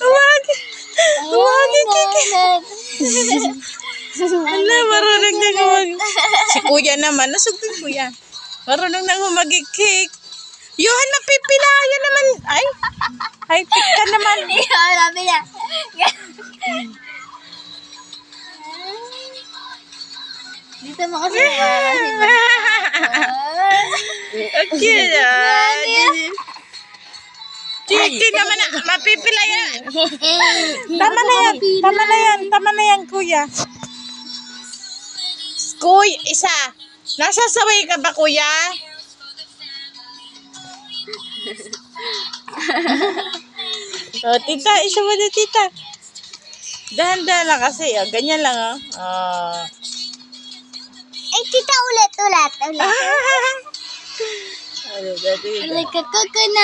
Huwag! Huwag ikikinat! Ala, marunong na humag... Si kuya naman, nasugtong kuya. Marunong na humagikik. Yohan, napipilaya naman. Ay, high-tech ka naman. Sabi niya. Dito mo kasi Okay na. Titi naman na, mapipilaya. Tama na yan, tama na yan, tama na yan, kuya. Kuya, isa. Nasasaway ka ba, kuya? Oh, tita, isa mo na, tita. Dahan-dahan lang kasi, oh. Ganyan lang, oh. Oh. Ay, tita, ulit. Ano, dati, Like a coconut.